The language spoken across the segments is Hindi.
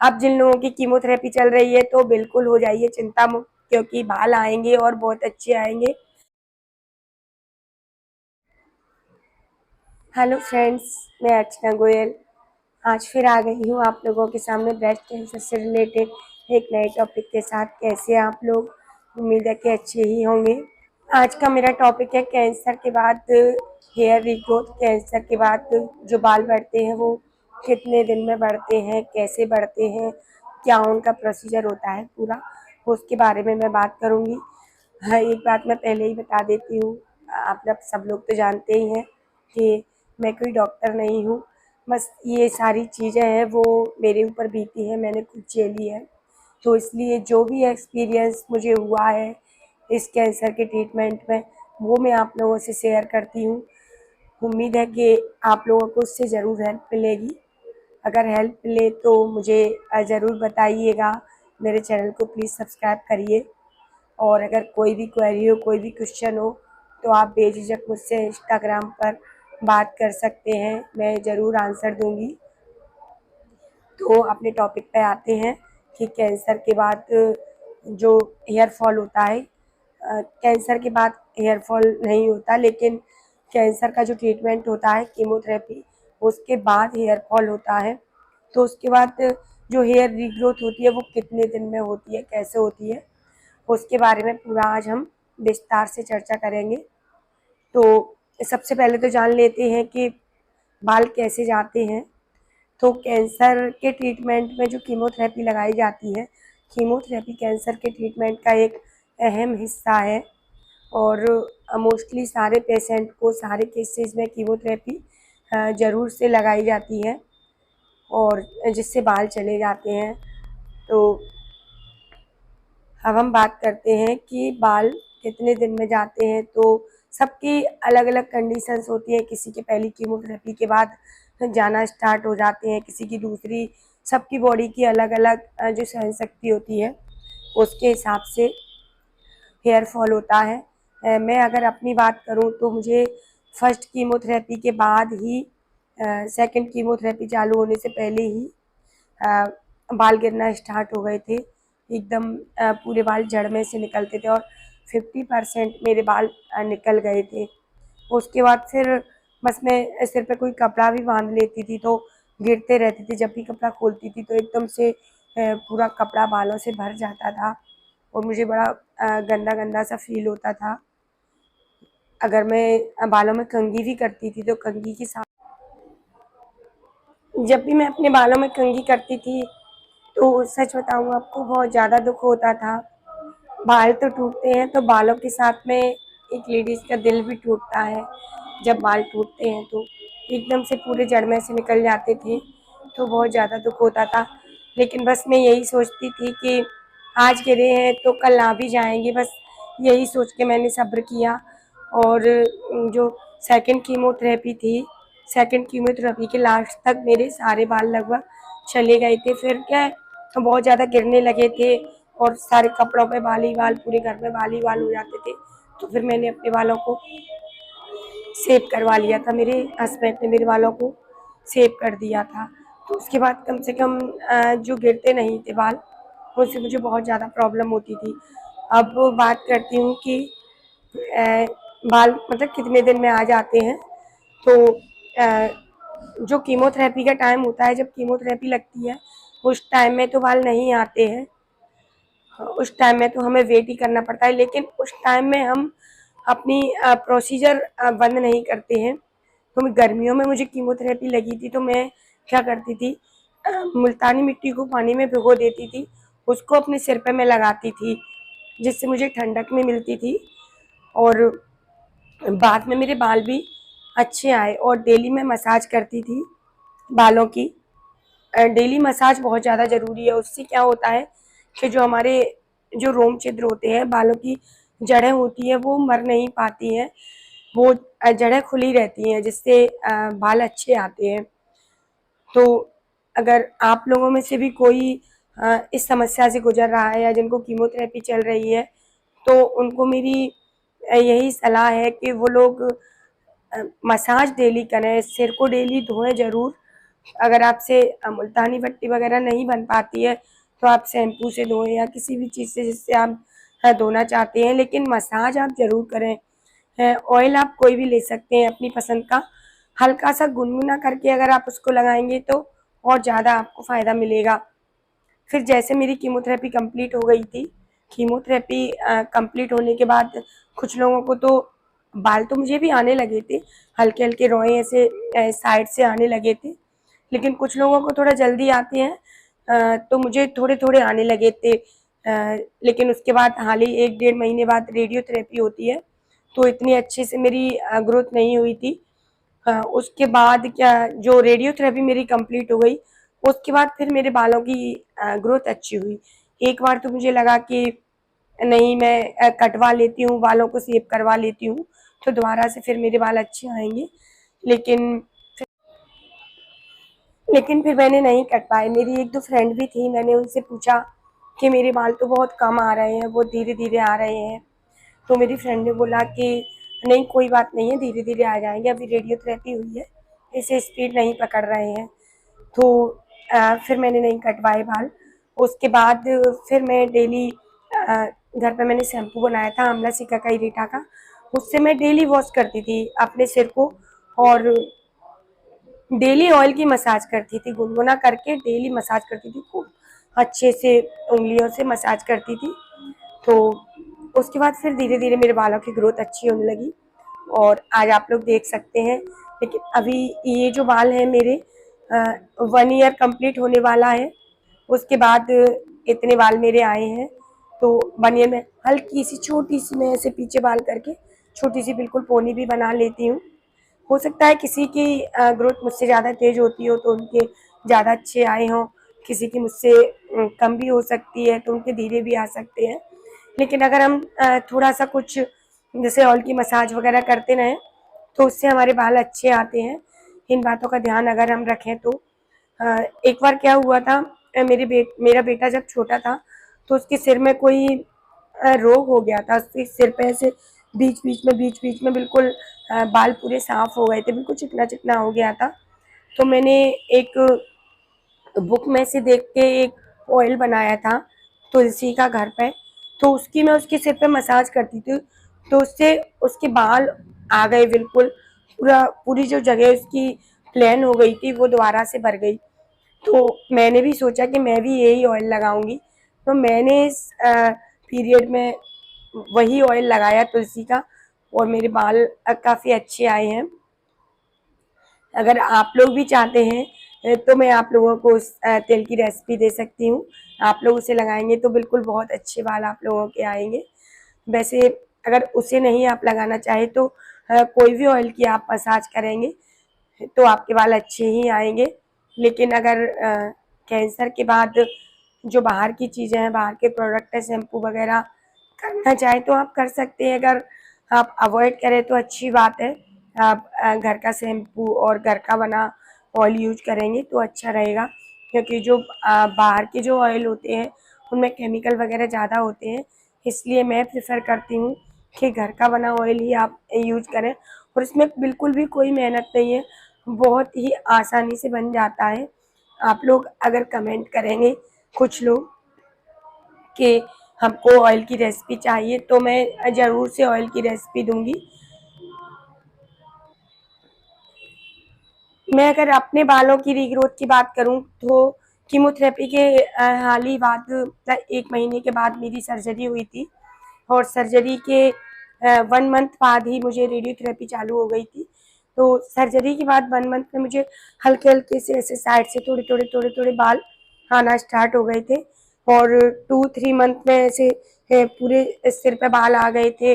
अब जिन लोगों की कीमोथेरेपी चल रही है तो बिल्कुल हो जाइए चिंता मुक्त, क्योंकि बाल आएंगे और बहुत अच्छे आएंगे। हेलो फ्रेंड्स, मैं अर्चना गोयल आज फिर आ गई हूँ आप लोगों के सामने ब्रेस्ट कैंसर से रिलेटेड एक नए टॉपिक के साथ। कैसे हैं आप लोग? उम्मीद है कि अच्छे ही होंगे। आज का मेरा टॉपिक है कैंसर के बाद हेयर रीग्रोथ। कैंसर के बाद जो बाल बढ़ते हैं वो कितने दिन में बढ़ते हैं, कैसे बढ़ते हैं, क्या उनका प्रोसीजर होता है पूरा, उसके बारे में मैं बात करूँगी। हाँ, एक बात मैं पहले ही बता देती हूँ, आप लोग सब लोग तो जानते ही हैं कि मैं कोई डॉक्टर नहीं हूँ। बस ये सारी चीज़ें हैं वो मेरे ऊपर बीती है, मैंने खुद झेली है। तो इसलिए जो भी एक्सपीरियंस मुझे हुआ है इस कैंसर के ट्रीटमेंट में वो मैं आप लोगों से शेयर करती हूँ। उम्मीद है कि आप लोगों को उससे ज़रूर हेल्प मिलेगी। अगर हेल्प मिले तो मुझे ज़रूर बताइएगा। मेरे चैनल को प्लीज़ सब्सक्राइब करिए, और अगर कोई भी क्वेरी हो, कोई भी क्वेश्चन हो तो आप बेझिझक मुझसे इंस्टाग्राम पर बात कर सकते हैं, मैं ज़रूर आंसर दूंगी। तो अपने टॉपिक पे आते हैं कि कैंसर के बाद जो हेयर फॉल होता है, कैंसर के बाद हेयर फॉल नहीं होता, लेकिन कैंसर का जो ट्रीटमेंट होता है कीमोथेरेपी, उसके बाद हेयर फॉल होता है। तो उसके बाद जो हेयर रीग्रोथ होती है वो कितने दिन में होती है, कैसे होती है, उसके बारे में पूरा आज हम विस्तार से चर्चा करेंगे। तो सबसे पहले तो जान लेते हैं कि बाल कैसे जाते हैं। तो कैंसर के ट्रीटमेंट में जो कीमोथेरेपी लगाई जाती है, कीमोथेरेपी कैंसर के ट्रीटमेंट का एक अहम हिस्सा है, और मोस्टली सारे पेशेंट को सारे केसेस में कीमोथेरेपी ज़रूर से लगाई जाती है, और जिससे बाल चले जाते हैं। तो अब हम बात करते हैं कि बाल कितने दिन में जाते हैं। तो सबकी अलग अलग कंडीशंस होती है, किसी के पहली कीमोथेरेपी के बाद जाना स्टार्ट हो जाते हैं, किसी की दूसरी। सबकी बॉडी की अलग अलग जो सहन शक्ति होती है उसके हिसाब से हेयर फॉल होता है। मैं अगर अपनी बात करूं तो मुझे फर्स्ट कीमोथेरेपी के बाद ही, सेकंड कीमोथेरेपी चालू होने से पहले ही बाल गिरना स्टार्ट हो गए थे। एकदम पूरे बाल जड़ में से निकलते थे, और 50% मेरे बाल निकल गए थे। उसके बाद फिर बस मैं सिर पे कोई कपड़ा भी बांध लेती थी तो गिरते रहती थी। जब भी कपड़ा खोलती थी तो एकदम से पूरा कपड़ा बालों से भर जाता था, और मुझे बड़ा गंदा गंदा सा फील होता था। अगर मैं बालों में कंघी भी करती थी तो कंघी के साथ, जब भी मैं अपने बालों में कंघी करती थी तो सच बताऊँ आपको बहुत ज़्यादा दुख होता था। बाल तो टूटते हैं तो बालों के साथ में एक लेडीज़ का दिल भी टूटता है। जब बाल टूटते हैं तो एकदम से पूरे जड़ में से निकल जाते थे, तो बहुत ज़्यादा दुख होता था। लेकिन बस मैं यही सोचती थी कि आज गिरे हैं तो कल आ भी जाएंगे, बस यही सोच के मैंने सब्र किया। और जो सेकंड कीमोथेरेपी थी, सेकंड कीमोथेरेपी के लास्ट तक मेरे सारे बाल लगभग चले गए थे। फिर क्या है, तो बहुत ज़्यादा गिरने लगे थे और सारे कपड़ों पे बाल ही बाल, पूरे घर में बाल ही बाल हो जाते थे। तो फिर मैंने अपने बालों को सेव करवा लिया था, मेरे हस्बैंड ने मेरे बालों को सेव कर दिया था। तो उसके बाद कम से कम जो गिरते नहीं थे बाल, उससे मुझे बहुत ज़्यादा प्रॉब्लम होती थी। अब बात करती हूँ कि बाल मतलब कितने दिन में आ जाते हैं। तो जो कीमोथेरेपी का टाइम होता है, जब कीमोथेरेपी लगती है उस टाइम में तो बाल नहीं आते हैं, उस टाइम में तो हमें वेट ही करना पड़ता है। लेकिन उस टाइम में हम अपनी प्रोसीजर बंद नहीं करते हैं। तो गर्मियों में मुझे कीमोथेरेपी लगी थी तो मैं क्या करती थी, मुल्तानी मिट्टी को पानी में भिगो देती थी, उसको अपने सिर पे मैं लगाती थी, जिससे मुझे ठंडक में मिलती थी, और बाद में मेरे बाल भी अच्छे आए। और डेली मैं मसाज करती थी बालों की। डेली मसाज बहुत ज़्यादा ज़रूरी है। उससे क्या होता है कि जो हमारे जो रोम छिद्र होते हैं, बालों की जड़ें होती हैं, वो मर नहीं पाती हैं, वो जड़ें खुली रहती हैं, जिससे बाल अच्छे आते हैं। तो अगर आप लोगों में से भी कोई इस समस्या से गुजर रहा है या जिनको कीमोथेरेपी चल रही है, तो उनको मेरी यही सलाह है कि वो लोग मसाज डेली करें, सिर को डेली धोएं ज़रूर, अगर आपसे मुल्तानी पट्टी वगैरह नहीं बन पाती है तो आप शैम्पू से धोएं या किसी भी चीज़ से जिससे आप धोना चाहते हैं, लेकिन मसाज आप ज़रूर करें। ऑयल आप कोई भी ले सकते हैं अपनी पसंद का, हल्का सा गुनगुना करके अगर आप उसको लगाएंगे तो और ज़्यादा आपको फ़ायदा मिलेगा। फिर जैसे मेरी कीमोथेरेपी कंप्लीट हो गई थी, कीमोथेरेपी कंप्लीट होने के बाद कुछ लोगों को तो बाल तो मुझे भी आने लगे थे, हल्के हल्के रोए ऐसे साइड से आने लगे थे, लेकिन कुछ लोगों को थोड़ा जल्दी आते हैं, तो मुझे थोड़े थोड़े आने लगे थे। लेकिन उसके बाद हाल ही 1-1.5 महीने बाद रेडियोथेरेपी होती है, तो इतनी अच्छे से मेरी ग्रोथ नहीं हुई थी। उसके बाद क्या, जो रेडियोथेरेपी मेरी कंप्लीट हो गई, उसके बाद फिर मेरे बालों की ग्रोथ अच्छी हुई। एक बार तो मुझे लगा कि नहीं, मैं कटवा लेती हूँ, बालों को शेप करवा लेती हूँ, तो दोबारा से फिर मेरे बाल अच्छे आएंगे, लेकिन लेकिन फिर मैंने नहीं कटवाए। मेरी 1-2 फ्रेंड भी थी, मैंने उनसे पूछा कि मेरे बाल तो बहुत कम आ रहे हैं, वो धीरे धीरे आ रहे हैं। तो मेरी फ्रेंड ने बोला कि नहीं, कोई बात नहीं है, धीरे धीरे आ जाएंगे, अभी रेडियोथेरेपी हुई है, इसे स्पीड नहीं पकड़ रहे हैं। तो फिर मैंने नहीं कटवाए बाल। उसके बाद फिर मैं डेली घर पे मैंने शैम्पू बनाया था आंवला सिकाकाई रीठा का, उससे मैं डेली वॉश करती थी अपने सिर को, और डेली ऑयल की मसाज करती थी, गुनगुना करके डेली मसाज करती थी, खूब अच्छे से उंगलियों से मसाज करती थी। तो उसके बाद फिर धीरे धीरे मेरे बालों की ग्रोथ अच्छी होने लगी, और आज आप लोग देख सकते हैं। लेकिन अभी ये जो बाल हैं मेरे, 1 ईयर कंप्लीट होने वाला है, उसके बाद इतने बाल मेरे आए हैं। तो 1 ईयर में हल्की सी छोटी सी मैं ऐसे पीछे बाल करके छोटी सी बिल्कुल पोनी भी बना लेती हूँ। हो सकता है किसी की ग्रोथ मुझसे ज़्यादा तेज होती हो तो उनके ज़्यादा अच्छे आए हों, किसी की मुझसे कम भी हो सकती है तो उनके धीरे भी आ सकते हैं। लेकिन अगर हम थोड़ा सा कुछ जैसे ऑयल की मसाज वगैरह करते रहें तो उससे हमारे बाल अच्छे आते हैं। इन बातों का ध्यान अगर हम रखें तो एक बार क्या हुआ था, मेरा बेटा जब छोटा था तो उसके सिर में कोई रोग हो गया था, उसके सिर पे ऐसे बीच बीच में बिल्कुल बाल पूरे साफ हो गए थे, बिल्कुल चिकना चिकना हो गया था। तो मैंने एक बुक में से देख के एक ऑयल बनाया था तुलसी का घर पे, तो उसकी मैं उसके सिर पे मसाज करती थी, तो उससे उसके बाल आ गए बिल्कुल, पूरी जो जगह उसकी प्लेन हो गई थी वो दोबारा से भर गई। तो मैंने भी सोचा कि मैं भी यही ऑयल लगाऊंगी, तो मैंने इस पीरियड में वही ऑयल लगाया तुलसी का, और मेरे बाल काफ़ी अच्छे आए हैं। अगर आप लोग भी चाहते हैं तो मैं आप लोगों को उस तेल की रेसिपी दे सकती हूँ, आप लोग उसे लगाएंगे तो बिल्कुल बहुत अच्छे बाल आप लोगों के आएंगे। वैसे अगर उसे नहीं आप लगाना चाहे तो कोई भी ऑयल की आप मसाज करेंगे तो आपके बाल अच्छे ही आएंगे। लेकिन अगर कैंसर के बाद जो बाहर की चीज़ें हैं, बाहर के प्रोडक्ट है, शैम्पू वगैरह करना चाहे तो आप कर सकते हैं। अगर आप अवॉइड करें तो अच्छी बात है, आप घर का शैम्पू और घर का बना ऑयल यूज करेंगे तो अच्छा रहेगा, क्योंकि जो बाहर के जो ऑयल होते हैं उनमें केमिकल वगैरह ज़्यादा होते हैं। इसलिए मैं प्रेफर करती हूँ कि घर का बना ऑयल ही आप यूज करें, और इसमें बिल्कुल भी कोई मेहनत नहीं है, बहुत ही आसानी से बन जाता है। आप लोग अगर कमेंट करेंगे कुछ लोग कि हमको ऑयल की रेसिपी चाहिए तो मैं ज़रूर से ऑयल की रेसिपी दूंगी। मैं अगर अपने बालों की रीग्रोथ की बात करूं तो कीमोथेरेपी के हाल ही बाद 1 महीने के बाद मेरी सर्जरी हुई थी, और सर्जरी के 1 मंथ बाद ही मुझे रेडियोथेरेपी चालू हो गई थी। तो सर्जरी के बाद 1 मंथ में मुझे हल्के हल्के से ऐसे साइड से थोड़े थोड़े बाल आना स्टार्ट हो गए थे, और 2-3 मंथ में ऐसे पूरे सिर पे बाल आ गए थे।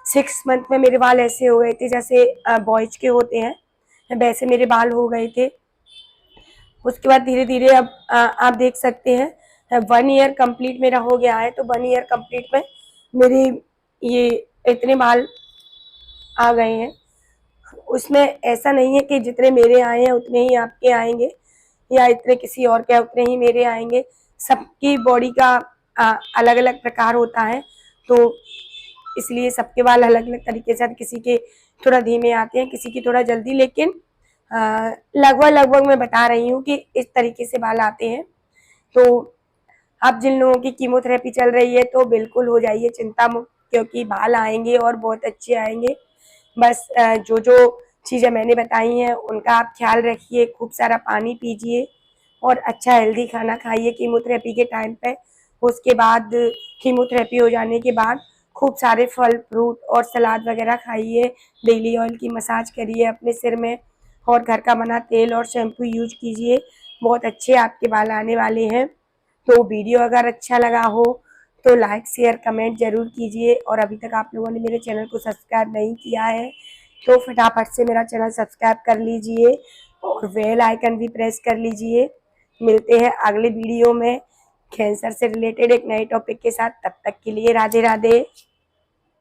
6 मंथ में मेरे बाल ऐसे हो गए थे जैसे बॉयज के होते हैं, वैसे मेरे बाल हो गए थे। उसके बाद धीरे धीरे अब आप देख सकते हैं 1 ईयर कंप्लीट मेरा हो गया है, तो 1 ईयर कंप्लीट में मेरे ये इतने बाल आ गए हैं। उसमें ऐसा नहीं है कि जितने मेरे आए हैं उतने ही आपके आएंगे, या इतने किसी और के उतने ही मेरे आएंगे। सबकी बॉडी का अलग अलग प्रकार होता है, तो इसलिए सबके बाल अलग अलग तरीके से, किसी के थोड़ा धीमे आते हैं, किसी की थोड़ा जल्दी। लेकिन लगभग लगभग मैं बता रही हूँ कि इस तरीके से बाल आते हैं। तो अब जिन लोगों की कीमोथेरेपी चल रही है तो बिल्कुल हो जाइए चिंता मुक्त, क्योंकि बाल आएंगे और बहुत अच्छे आएंगे। बस जो जो चीज़ें मैंने बताई हैं उनका आप ख्याल रखिए, खूब सारा पानी पीजिए और अच्छा हेल्दी खाना खाइए कीमोथेरेपी के टाइम पे। उसके बाद कीमोथेरेपी हो जाने के बाद खूब सारे फल फ्रूट और सलाद वगैरह खाइए। डेली ऑयल की मसाज करिए अपने सिर में और घर का बना तेल और शैम्पू यूज कीजिए, बहुत अच्छे आपके बाल आने वाले हैं। तो वीडियो अगर अच्छा लगा हो तो लाइक शेयर कमेंट ज़रूर कीजिए, और अभी तक आप लोगों ने मेरे चैनल को सब्सक्राइब नहीं किया है तो फटाफट से मेरा चैनल सब्सक्राइब कर लीजिए और बेल आइकन भी प्रेस कर लीजिए। मिलते हैं अगले वीडियो में कैंसर से रिलेटेड एक नए टॉपिक के साथ। तब तक के लिए राधे राधे।